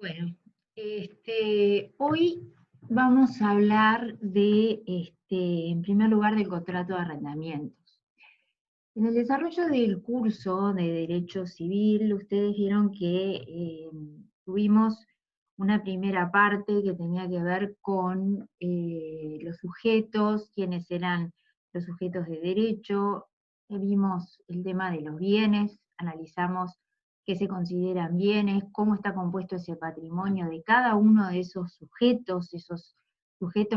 Bueno, hoy vamos a hablar de, en primer lugar, del contrato de arrendamientos. En el desarrollo del curso de Derecho Civil, ustedes vieron que tuvimos una primera parte que tenía que ver con los sujetos, quiénes eran los sujetos de derecho, vimos el tema de los bienes, analizamos qué se consideran bienes, cómo está compuesto ese patrimonio de cada uno de esos sujetos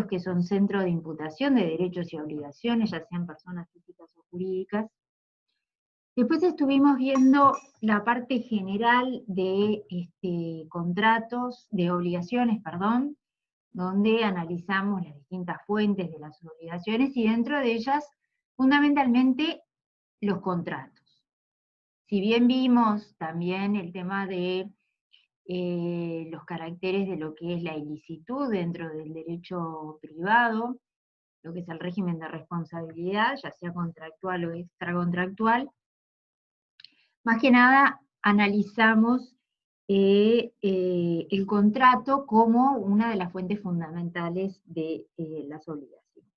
que son centro de imputación de derechos y obligaciones, ya sean personas físicas o jurídicas. Después estuvimos viendo la parte general de contratos, de obligaciones, perdón, donde analizamos las distintas fuentes de las obligaciones y dentro de ellas, fundamentalmente, los contratos. Si bien vimos también el tema de los caracteres de lo que es la ilicitud dentro del derecho privado, lo que es el régimen de responsabilidad, ya sea contractual o extracontractual, más que nada analizamos el contrato como una de las fuentes fundamentales de las obligaciones.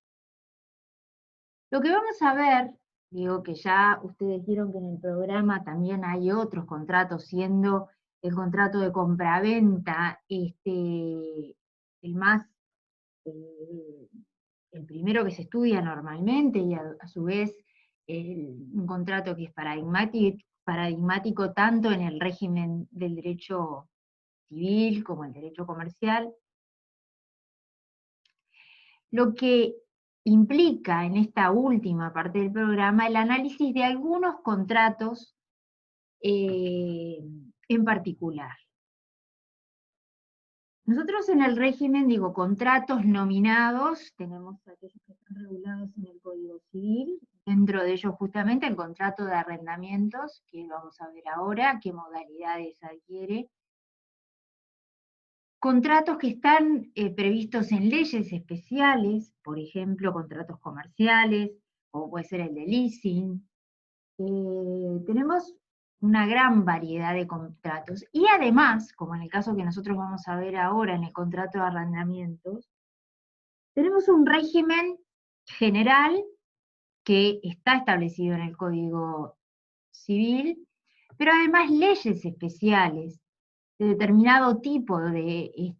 Lo que vamos a ver, digo que ya ustedes vieron que en el programa también hay otros contratos, siendo el contrato de compraventa el más, eh, el primero que se estudia normalmente y a su vez un contrato que es paradigmático tanto en el régimen del derecho civil como el derecho comercial, lo que implica en esta última parte del programa el análisis de algunos contratos en particular. Nosotros en el régimen, digo, contratos nominados, tenemos aquellos que están regulados en el Código Civil, dentro de ellos justamente el contrato de arrendamientos, que vamos a ver ahora, qué modalidades adquiere. Contratos que están previstos en leyes especiales, por ejemplo, contratos comerciales, o puede ser el de leasing. Tenemos una gran variedad de contratos. Y además, como en el caso que nosotros vamos a ver ahora en el contrato de arrendamientos, tenemos un régimen general que está establecido en el Código Civil, pero además leyes especiales de determinado tipo de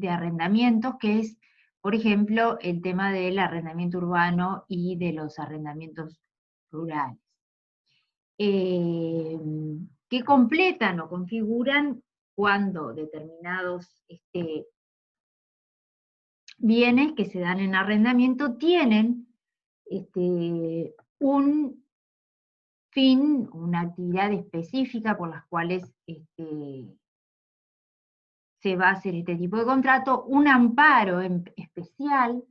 arrendamientos, que es, por ejemplo, el tema del arrendamiento urbano y de los arrendamientos rurales. Que completan o configuran cuando determinados bienes que se dan en arrendamiento tienen un fin, una actividad específica por las cuales se va a hacer este tipo de contrato, un amparo especial,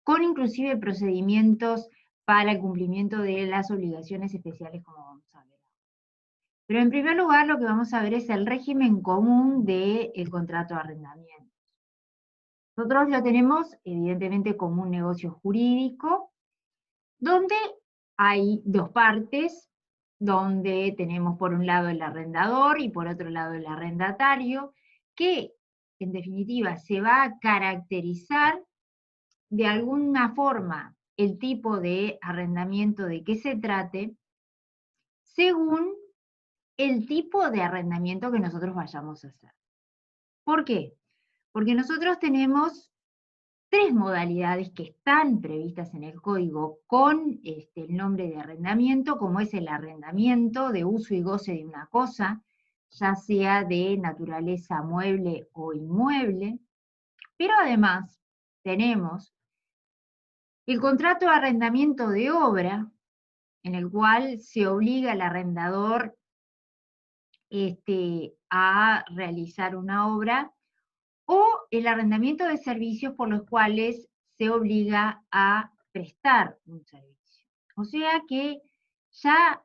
con inclusive procedimientos para el cumplimiento de las obligaciones especiales, como vamos a ver. Pero en primer lugar lo que vamos a ver es el régimen común del contrato de arrendamiento. Nosotros lo tenemos evidentemente como un negocio jurídico, donde hay dos partes, donde tenemos por un lado el arrendador y por otro lado el arrendatario, que en definitiva se va a caracterizar de alguna forma el tipo de arrendamiento de que se trate, según el tipo de arrendamiento que nosotros vayamos a hacer. ¿Por qué? Porque nosotros tenemos tres modalidades que están previstas en el código con el nombre de arrendamiento, como es el arrendamiento de uso y goce de una cosa, ya sea de naturaleza mueble o inmueble, pero además tenemos el contrato de arrendamiento de obra, en el cual se obliga al arrendador a realizar una obra, o el arrendamiento de servicios por los cuales se obliga a prestar un servicio. O sea que ya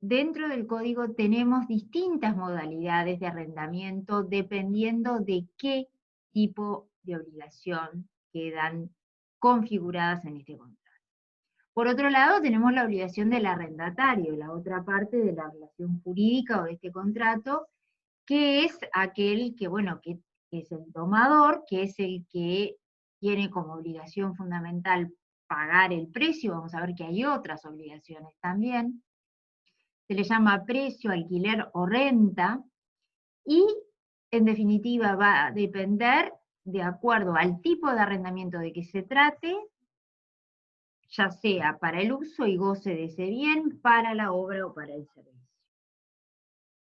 dentro del código tenemos distintas modalidades de arrendamiento dependiendo de qué tipo de obligación quedan configuradas en este contrato. Por otro lado, tenemos la obligación del arrendatario, la otra parte de la relación jurídica o de este contrato, que es aquel que, bueno, que es el tomador, que es el que tiene como obligación fundamental pagar el precio. Vamos a ver que hay otras obligaciones también. Se le llama precio, alquiler o renta, y en definitiva va a depender de acuerdo al tipo de arrendamiento de que se trate, ya sea para el uso y goce de ese bien, para la obra o para el servicio.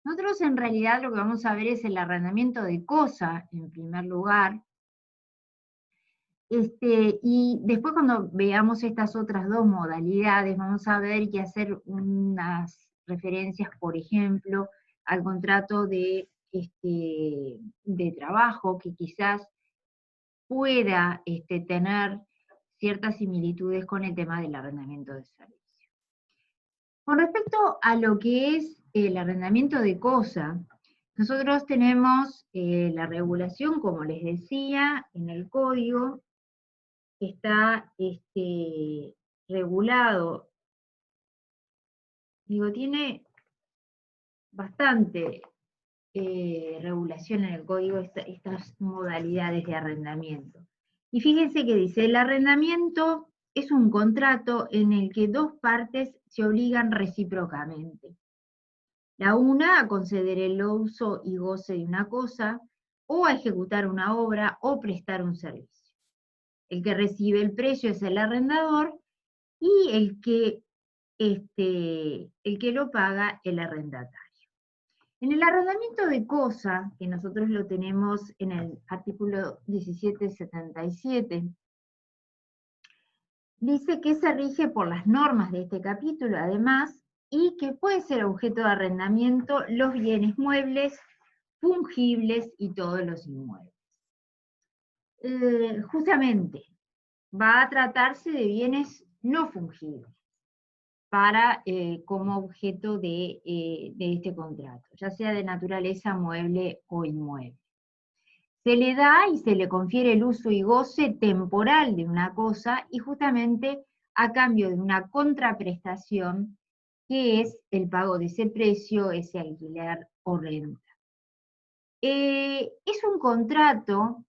Nosotros en realidad lo que vamos a ver es el arrendamiento de cosa, en primer lugar, y después cuando veamos estas otras dos modalidades, vamos a ver y hacer unas referencias, por ejemplo, al contrato de trabajo, que quizás pueda tener ciertas similitudes con el tema del arrendamiento de servicio. Con respecto a lo que es el arrendamiento de cosa, nosotros tenemos la regulación, como les decía, en el código, está regulado, digo, tiene bastante regulación en el código estas modalidades de arrendamiento. Y fíjense que dice, el arrendamiento es un contrato en el que dos partes se obligan recíprocamente. La una a conceder el uso y goce de una cosa, o a ejecutar una obra o prestar un servicio. El que recibe el precio es el arrendador, y el que lo paga, el arrendatario. En el arrendamiento de cosa, que nosotros lo tenemos en el artículo 1777, dice que se rige por las normas de este capítulo, además, y que puede ser objeto de arrendamiento los bienes muebles, fungibles y todos los inmuebles. Justamente, va a tratarse de bienes no fungibles para como objeto de este contrato, ya sea de naturaleza mueble o inmueble. Se le da y se le confiere el uso y goce temporal de una cosa, y justamente a cambio de una contraprestación, que es el pago de ese precio, ese alquiler o renta. Es un contrato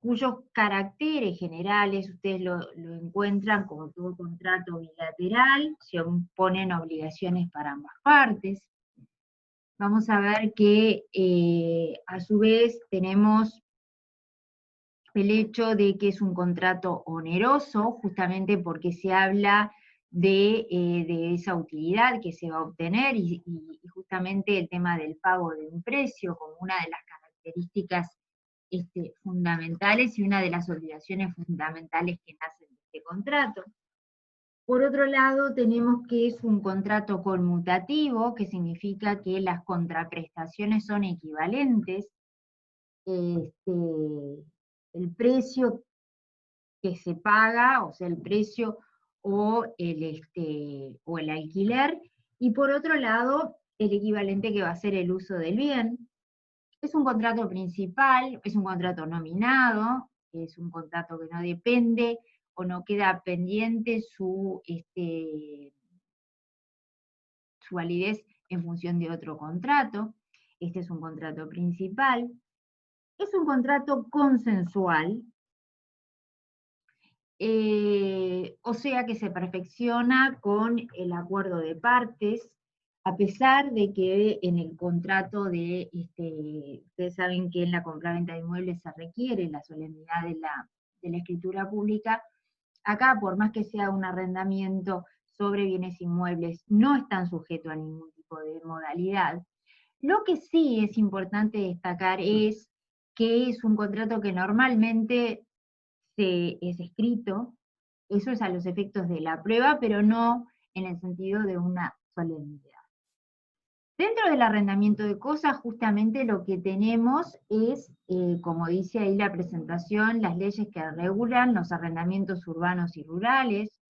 cuyos caracteres generales ustedes lo encuentran como todo contrato bilateral, se ponen obligaciones para ambas partes. Vamos a ver que a su vez tenemos el hecho de que es un contrato oneroso, justamente porque se habla de esa utilidad que se va a obtener, y justamente el tema del pago de un precio como una de las características fundamentales y una de las obligaciones fundamentales que nacen de este contrato. Por otro lado, tenemos que es un contrato conmutativo, que significa que las contraprestaciones son equivalentes. El precio que se paga, o sea, el precio o el alquiler, y por otro lado, el equivalente que va a ser el uso del bien. Es un contrato principal, es un contrato nominado, es un contrato que no depende o no queda pendiente su validez en función de otro contrato. Este es un contrato principal. Es un contrato consensual, o sea que se perfecciona con el acuerdo de partes, a pesar de que en el contrato ustedes saben que en la compraventa de inmuebles se requiere la solemnidad de la escritura pública. Acá, por más que sea un arrendamiento sobre bienes inmuebles, no están sujetos a ningún tipo de modalidad. Lo que sí es importante destacar es que es un contrato que normalmente es escrito, eso es a los efectos de la prueba, pero no en el sentido de una solemnidad. Dentro del arrendamiento de cosas, justamente lo que tenemos es, como dice ahí la presentación, las leyes que regulan los arrendamientos urbanos y rurales,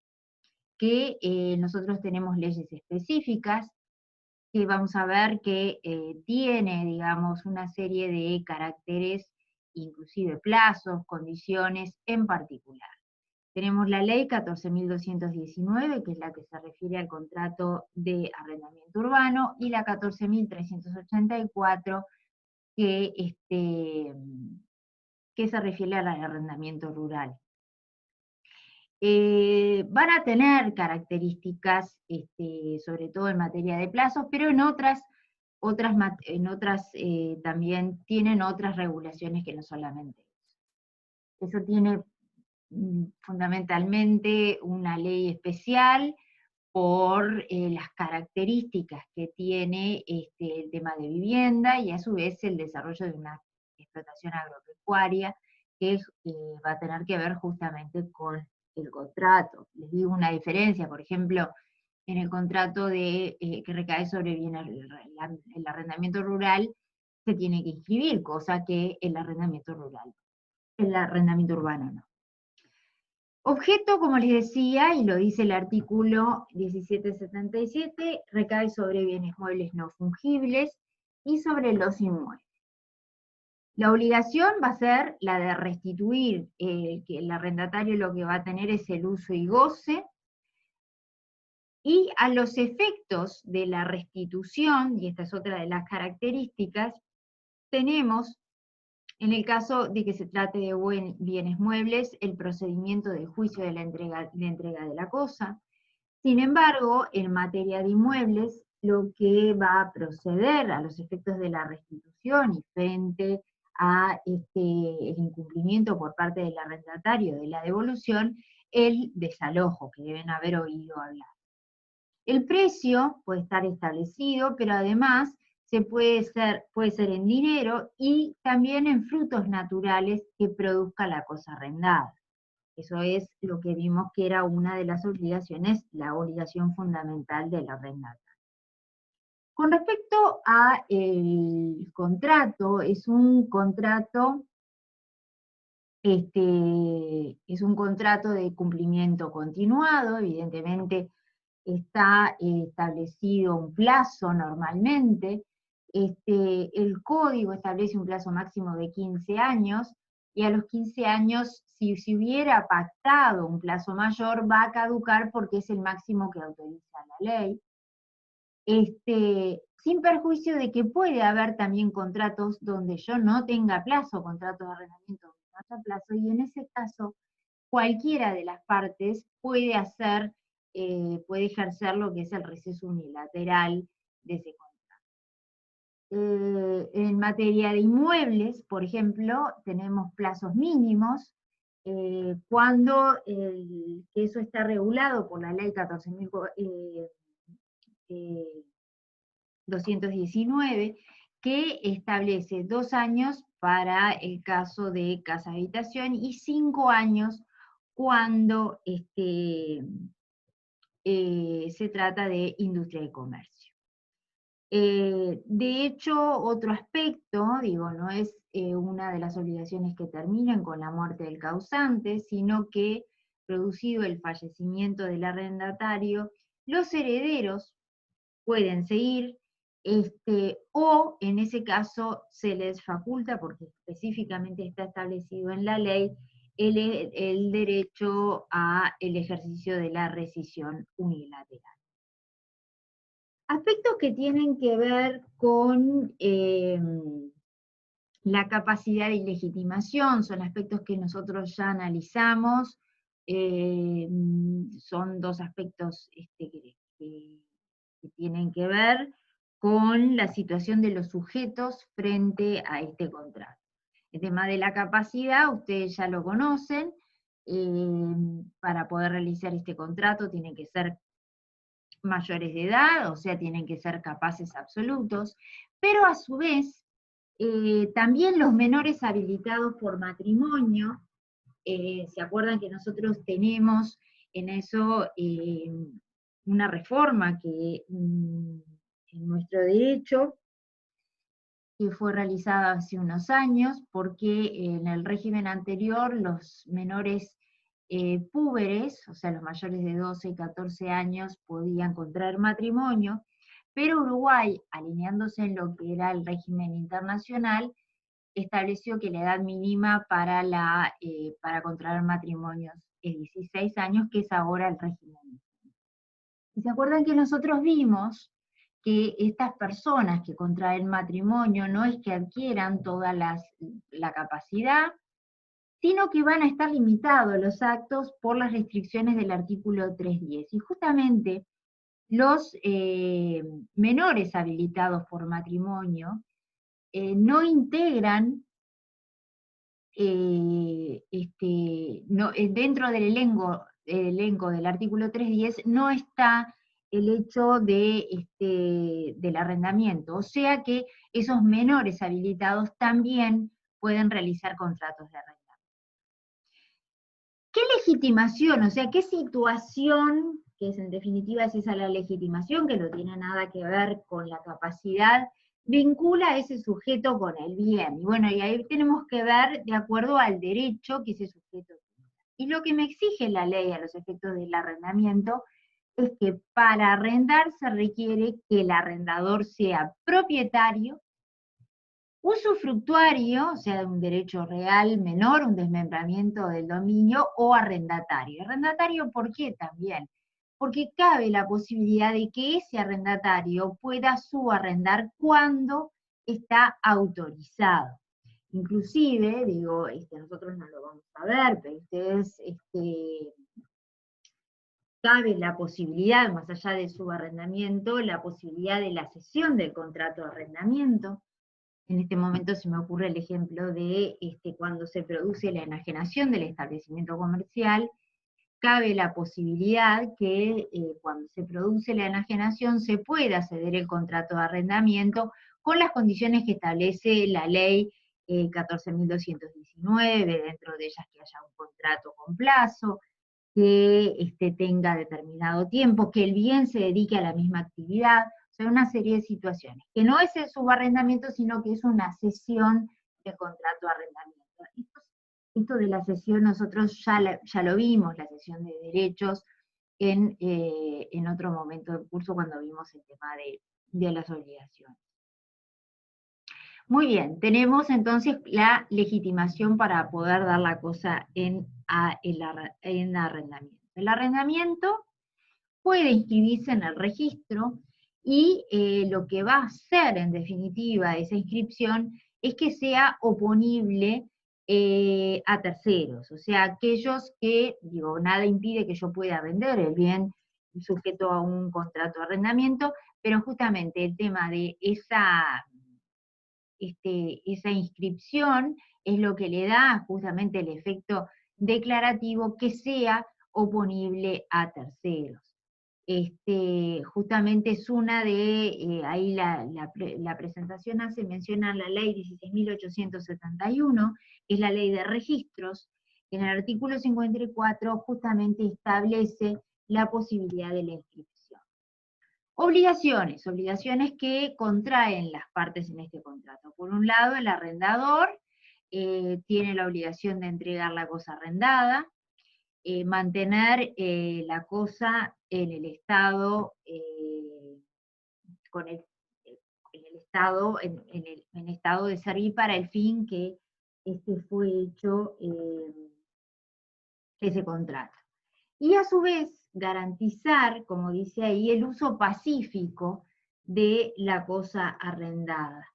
que nosotros tenemos leyes específicas, que vamos a ver que tiene, digamos, una serie de caracteres, inclusive plazos, condiciones en particular. Tenemos la ley 14.219, que es la que se refiere al contrato de arrendamiento urbano, y la 14.384, que se refiere al arrendamiento rural. Van a tener características, sobre todo en materia de plazos, pero en otras también tienen otras regulaciones que no solamente eso. Eso tiene fundamentalmente una ley especial por las características que tiene el tema de vivienda y a su vez el desarrollo de una explotación agropecuaria que va a tener que ver justamente con el contrato. Les digo una diferencia, por ejemplo, en el contrato que recae sobre bienes, el arrendamiento rural se tiene que inscribir, cosa que el arrendamiento urbano no. Objeto, como les decía, y lo dice el artículo 1777, recae sobre bienes muebles no fungibles y sobre los inmuebles. La obligación va a ser la de restituir, que el arrendatario lo que va a tener es el uso y goce, y a los efectos de la restitución, y esta es otra de las características, tenemos, en el caso de que se trate de bienes muebles, el procedimiento del juicio de la entrega de la cosa. Sin embargo, en materia de inmuebles, lo que va a proceder a los efectos de la restitución y frente a el incumplimiento por parte del arrendatario de la devolución, el desalojo, que deben haber oído hablar. El precio puede estar establecido, pero además puede ser en dinero y también en frutos naturales que produzca la cosa arrendada. Eso es lo que vimos que era una de las obligaciones, la obligación fundamental del arrendatario. Con respecto a el contrato, es un contrato de cumplimiento continuado, evidentemente está establecido un plazo normalmente, el código establece un plazo máximo de 15 años, y a los 15 años, si se hubiera pactado un plazo mayor, va a caducar porque es el máximo que autoriza la ley. Sin perjuicio de que puede haber también contratos donde yo no tenga plazo, contratos de arrendamiento donde no haya plazo, y en ese caso cualquiera de las partes puede ejercer lo que es el receso unilateral de ese contrato. En materia de inmuebles, por ejemplo, tenemos plazos mínimos, cuando eso está regulado por la ley 14.219, que establece 2 años para el caso de casa habitación y 5 años cuando se trata de industria y comercio. De hecho, otro aspecto, no es una de las obligaciones que terminan con la muerte del causante, sino que, producido el fallecimiento del arrendatario, los herederos pueden seguir, o en ese caso se les faculta, porque específicamente está establecido en la ley, el derecho al ejercicio de la rescisión unilateral. Aspectos que tienen que ver con la capacidad de ilegitimación, son aspectos que nosotros ya analizamos, son 2 aspectos que tienen que ver con la situación de los sujetos frente a este contrato. El tema de la capacidad, ustedes ya lo conocen, para poder realizar este contrato tienen que ser mayores de edad, o sea, tienen que ser capaces absolutos, pero a su vez, también los menores habilitados por matrimonio, ¿se acuerdan que nosotros tenemos en eso una reforma en nuestro derecho, que fue realizada hace unos años, porque en el régimen anterior los menores púberes, o sea, los mayores de 12 y 14 años, podían contraer matrimonio, pero Uruguay, alineándose en lo que era el régimen internacional, estableció que la edad mínima para contraer matrimonios 16 años, que es ahora el régimen. Y se acuerdan que nosotros vimos que estas personas que contraen matrimonio no es que adquieran toda la capacidad, sino que van a estar limitados los actos por las restricciones del artículo 310. Y justamente los menores habilitados por matrimonio no integran, dentro del elenco del artículo 310 no está el hecho del arrendamiento, o sea que esos menores habilitados también pueden realizar contratos de arrendamiento. ¿Qué legitimación, o sea, qué situación, que es en definitiva es esa la legitimación, que no tiene nada que ver con la capacidad, vincula a ese sujeto con el bien? Y bueno, y ahí tenemos que ver de acuerdo al derecho que ese sujeto tiene. Y lo que me exige la ley a los efectos del arrendamiento es que para arrendar se requiere que el arrendador sea propietario, usufructuario, o sea, de un derecho real menor, un desmembramiento del dominio, o arrendatario. Arrendatario, ¿por qué también? Porque cabe la posibilidad de que ese arrendatario pueda subarrendar cuando está autorizado. Inclusive, digo, nosotros no lo vamos a ver, pero ustedes, cabe la posibilidad, más allá de subarrendamiento, la posibilidad de la cesión del contrato de arrendamiento. En este momento se me ocurre el ejemplo de cuando se produce la enajenación del establecimiento comercial, cabe la posibilidad que cuando se produce la enajenación se pueda ceder el contrato de arrendamiento con las condiciones que establece la ley 14.219, dentro de ellas que haya un contrato con plazo, que tenga determinado tiempo, que el bien se dedique a la misma actividad, o sea, una serie de situaciones, que no es el subarrendamiento, sino que es una cesión de contrato de arrendamiento. Esto de la cesión nosotros ya lo vimos, la cesión de derechos, en otro momento del curso cuando vimos el tema de las obligaciones. Muy bien, tenemos entonces la legitimación para poder dar la cosa en arrendamiento. El arrendamiento puede inscribirse en el registro y lo que va a hacer en definitiva esa inscripción es que sea oponible a terceros, o sea, aquellos que, digo, nada impide que yo pueda vender el bien sujeto a un contrato de arrendamiento, pero justamente el tema de esa inscripción es lo que le da justamente el efecto declarativo que sea oponible a terceros. Justamente es una de, ahí la presentación menciona la ley 16.871, que es la ley de registros. En el artículo 54 justamente establece la posibilidad de la inscripción. Obligaciones que contraen las partes en este contrato. Por un lado, el arrendador tiene la obligación de entregar la cosa arrendada, mantener la cosa en el estado, en estado de servir para el fin que fue hecho ese contrato. Y a su vez garantizar, como dice ahí, el uso pacífico de la cosa arrendada.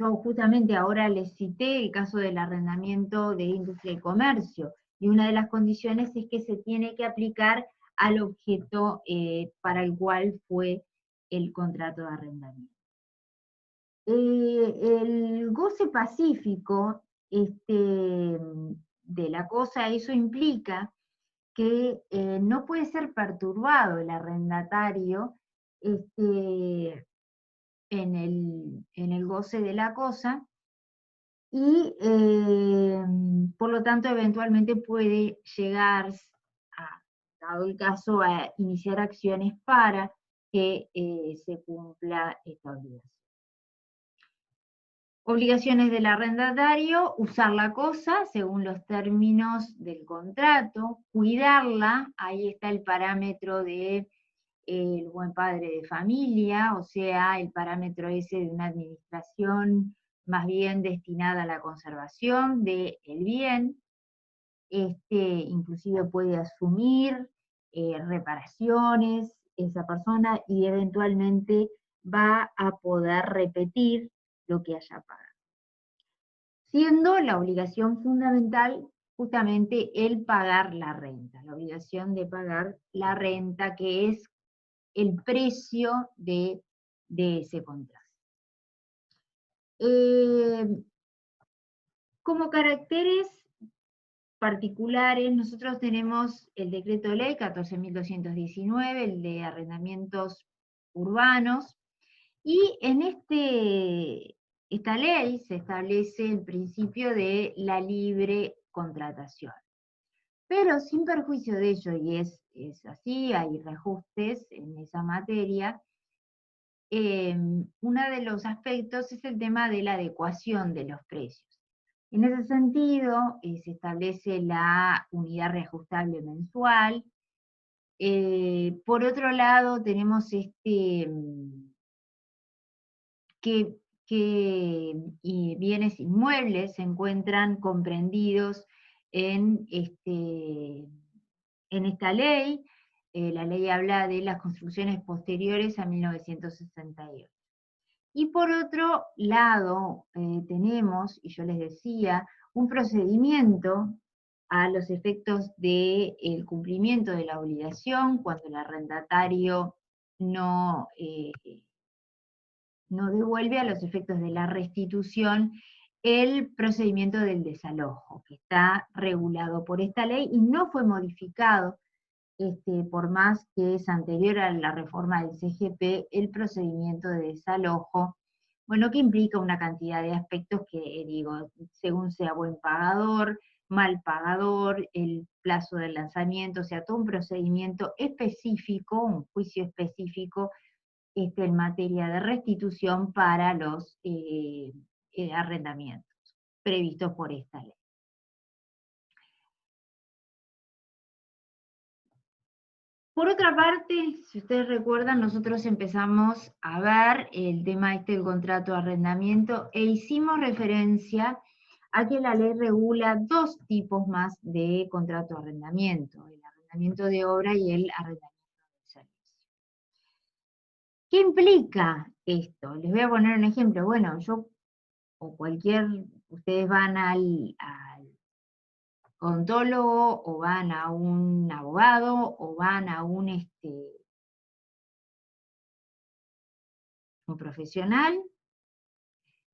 Yo justamente ahora les cité el caso del arrendamiento de industria y comercio, y una de las condiciones es que se tiene que aplicar al objeto para el cual fue el contrato de arrendamiento. El goce pacífico de la cosa, eso implica que no puede ser perturbado el arrendatario en el goce de la cosa, y por lo tanto eventualmente puede llegar, dado el caso, a iniciar acciones para que se cumpla esta obligación. Obligaciones del arrendatario: usar la cosa según los términos del contrato, cuidarla, ahí está el parámetro de el buen padre de familia, o sea, el parámetro ese de una administración más bien destinada a la conservación del bien, inclusive puede asumir reparaciones esa persona y eventualmente va a poder repetir lo que haya pagado. Siendo la obligación fundamental justamente el pagar la renta, la obligación de pagar la renta, que es el precio de ese contrato. Como caracteres particulares, nosotros tenemos el decreto ley 14.219, el de arrendamientos urbanos, y en esta ley se establece el principio de la libre contratación. Pero sin perjuicio de ello, y es así, hay reajustes en esa materia, uno de los aspectos es el tema de la adecuación de los precios. En ese sentido, se establece la unidad reajustable mensual. Por otro lado, tenemos que bienes inmuebles se encuentran comprendidos en esta ley. La ley habla de las construcciones posteriores a 1968. Y por otro lado, tenemos, y yo les decía, un procedimiento a los efectos del cumplimiento de la obligación cuando el arrendatario no devuelve a los efectos de la restitución el procedimiento del desalojo, que está regulado por esta ley y no fue modificado, por más que es anterior a la reforma del CGP, el procedimiento de desalojo, bueno, que implica una cantidad de aspectos que, digo, según sea buen pagador, mal pagador, el plazo del lanzamiento, o sea, todo un procedimiento específico, un juicio específico, en materia de restitución para los arrendamientos previstos por esta ley. Por otra parte, si ustedes recuerdan, nosotros empezamos a ver el tema del contrato de arrendamiento e hicimos referencia a que la ley regula dos tipos más de contrato de arrendamiento, el arrendamiento de obra y el arrendamiento de servicio. ¿Qué implica esto? Les voy a poner un ejemplo. Bueno, ustedes van al odontólogo, o van a un abogado, o van a un profesional,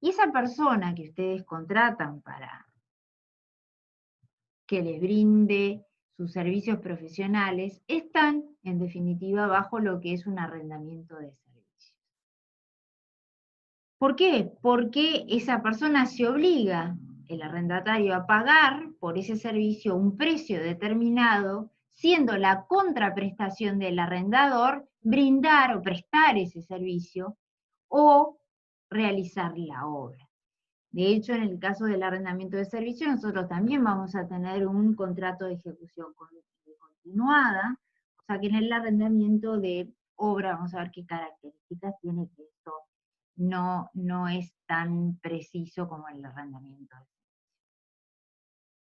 y esa persona que ustedes contratan para que les brinde sus servicios profesionales, están, en definitiva, bajo lo que es un arrendamiento de servicios. ¿Por qué? Porque esa persona se obliga, el arrendatario, a pagar por ese servicio un precio determinado, siendo la contraprestación del arrendador brindar o prestar ese servicio o realizar la obra. De hecho, en el caso del arrendamiento de servicio, nosotros también vamos a tener un contrato de ejecución continuada, o sea que en el arrendamiento de obra vamos a ver qué características tiene, que esto no es tan preciso como el arrendamiento.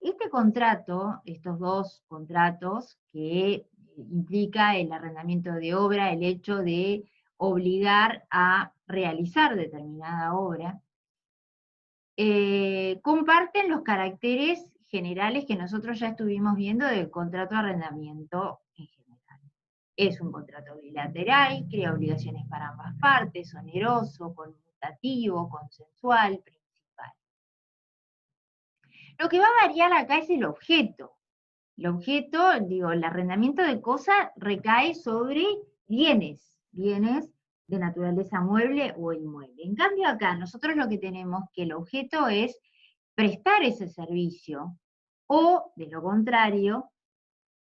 Este contrato, estos dos contratos, que implica el arrendamiento de obra, el hecho de obligar a realizar determinada obra, comparten los caracteres generales que nosotros ya estuvimos viendo del contrato de arrendamiento en general. Es un contrato bilateral, crea obligaciones para ambas partes, oneroso, conmutativo, consensual, principal. Lo que va a variar acá es el objeto. El objeto, digo, el arrendamiento de cosas recae sobre bienes de naturaleza mueble o inmueble. En cambio acá nosotros lo que tenemos que el objeto es prestar ese servicio o, de lo contrario,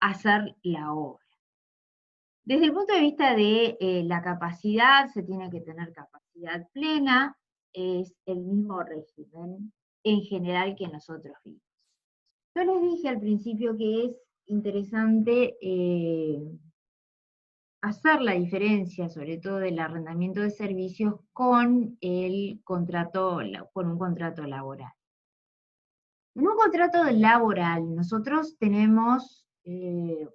hacer la obra. Desde el punto de vista de la capacidad, se tiene que tener capacidad plena, es el mismo régimen en general que nosotros vimos. Yo les dije al principio que es interesante hacer la diferencia, sobre todo del arrendamiento de servicios, con un contrato laboral. En un contrato laboral, nosotros tenemos,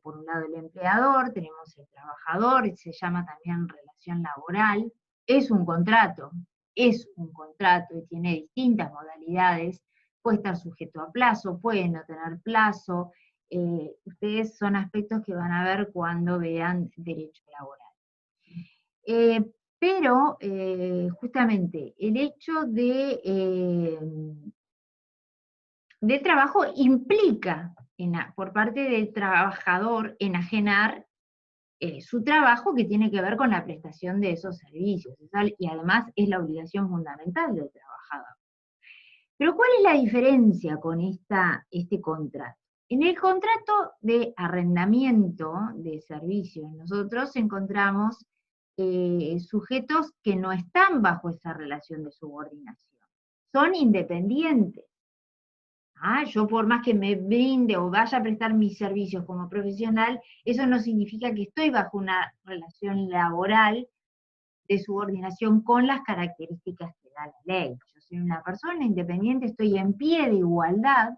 por un lado el empleador, tenemos el trabajador, se llama también relación laboral, es un contrato y tiene distintas modalidades, puede estar sujeto a plazo, puede no tener plazo, ustedes son aspectos que van a ver cuando vean derecho laboral. Pero justamente el hecho del trabajo implica por parte del trabajador enajenar su trabajo que tiene que ver con la prestación de esos servicios, y además es la obligación fundamental del trabajador. Pero ¿cuál es la diferencia con este contrato? En el contrato de arrendamiento de servicios, nosotros encontramos sujetos que no están bajo esa relación de subordinación, son independientes. Yo por más que me brinde o vaya a prestar mis servicios como profesional, eso no significa que estoy bajo una relación laboral de subordinación con las características que da la ley. Yo soy una persona independiente, estoy en pie de igualdad,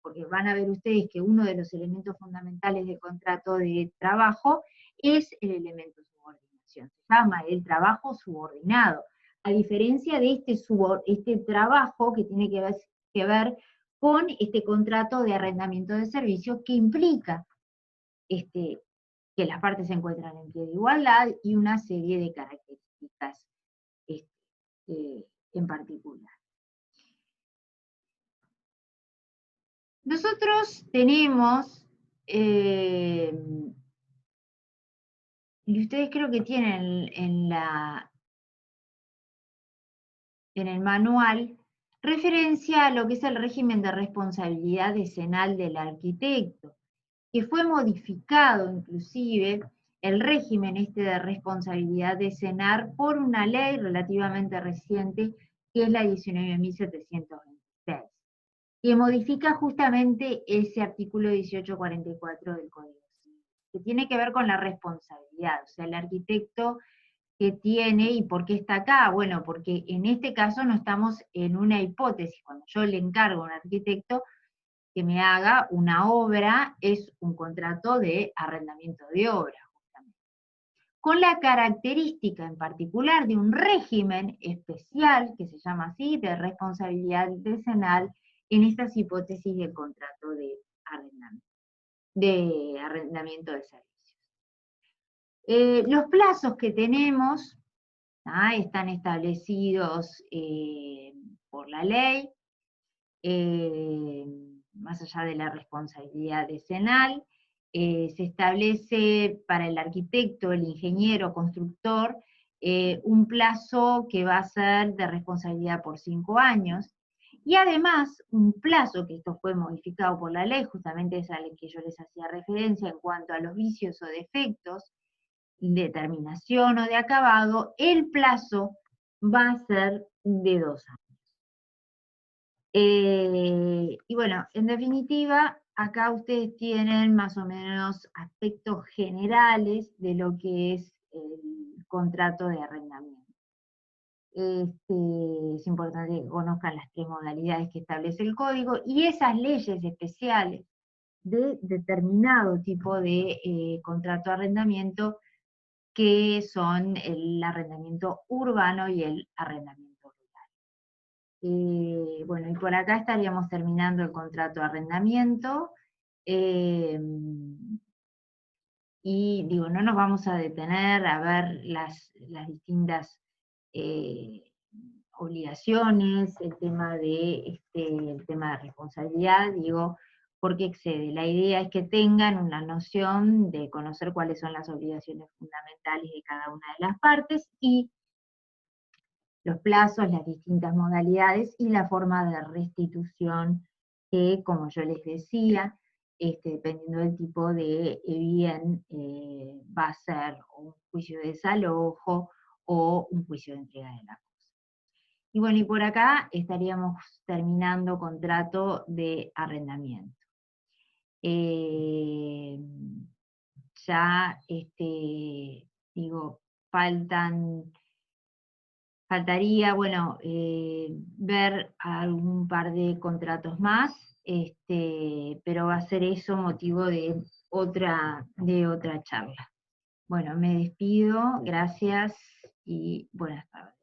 porque van a ver ustedes que uno de los elementos fundamentales del contrato de trabajo es el elemento subordinación, se llama el trabajo subordinado, a diferencia de este trabajo que tiene que ver con este contrato de arrendamiento de servicios que implica que las partes se encuentran en pie de igualdad y una serie de características en particular. Nosotros tenemos, y ustedes creo que tienen en el manual, referencia a lo que es el régimen de responsabilidad decenal del arquitecto, que fue modificado inclusive el régimen de responsabilidad decenal por una ley relativamente reciente, que es la 19.726, que modifica justamente ese artículo 1844 del Código Civil, que tiene que ver con la responsabilidad, o sea, el arquitecto que tiene, ¿y por qué está acá? Bueno, porque en este caso no estamos en una hipótesis, cuando yo le encargo a un arquitecto que me haga una obra, es un contrato de arrendamiento de obra, justamente. Con la característica en particular de un régimen especial, que se llama así, de responsabilidad decenal, en estas hipótesis del contrato de arrendamiento de servicios. Los plazos que tenemos están establecidos por la ley, más allá de la responsabilidad decenal, se establece para el arquitecto, el ingeniero, constructor, un plazo que va a ser de responsabilidad por 5 años, y además un plazo, que esto fue modificado por la ley, justamente esa ley que yo les hacía referencia en cuanto a los vicios o defectos, de terminación o de acabado, el plazo va a ser de 2 años. Y bueno, en definitiva, acá ustedes tienen más o menos aspectos generales de lo que es el contrato de arrendamiento. Es importante que conozcan las 3 modalidades que establece el código y esas leyes especiales de determinado tipo de contrato de arrendamiento, que son el arrendamiento urbano y el arrendamiento rural. Bueno, y por acá estaríamos terminando el contrato de arrendamiento. Y digo, no nos vamos a detener a ver las distintas obligaciones, el tema de responsabilidad, digo, porque excede. La idea es que tengan una noción de conocer cuáles son las obligaciones fundamentales de cada una de las partes y los plazos, las distintas modalidades y la forma de restitución que, como yo les decía, dependiendo del tipo de bien, va a ser un juicio de desalojo o un juicio de entrega de la cosa. Y bueno, y por acá estaríamos terminando contrato de arrendamiento. Ya, digo, faltaría, bueno, ver algún par de contratos más, pero va a ser eso motivo de otra charla. Bueno, me despido, gracias y buenas tardes.